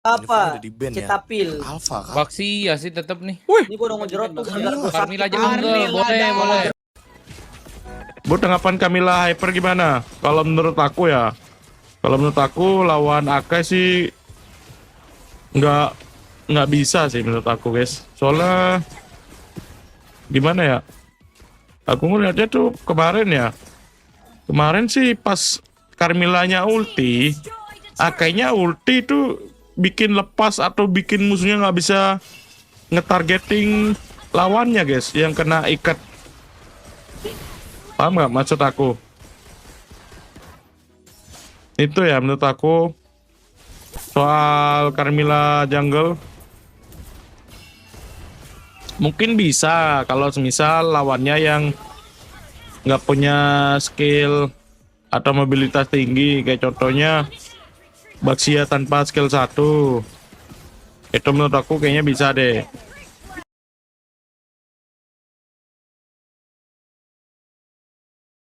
Apa? udah di ban ya. Cetapil. Alpha kan? Baksi ya sih tetap nih. Ini gua udah ngejerot tuh. Carmilla aja enggak, boleh. Bu, tanggapan Camilla Hyper gimana? Kalau menurut aku ya, kalau menurut aku lawan Akai sih nggak bisa sih menurut aku guys. Soalnya gimana ya? Aku ngeliatnya tuh kemarin sih pas Carmillanya ulti, Akainya ulti tuh bikin lepas atau bikin musuhnya nggak bisa ngetargeting lawannya guys, yang kena ikat. Paham nggak maksud aku? Itu ya menurut aku soal Carmilla jungle. Mungkin bisa kalau semisal lawannya yang nggak punya skill atau mobilitas tinggi, kayak contohnya Baxia tanpa skill 1. Itu menurut aku kayaknya bisa deh.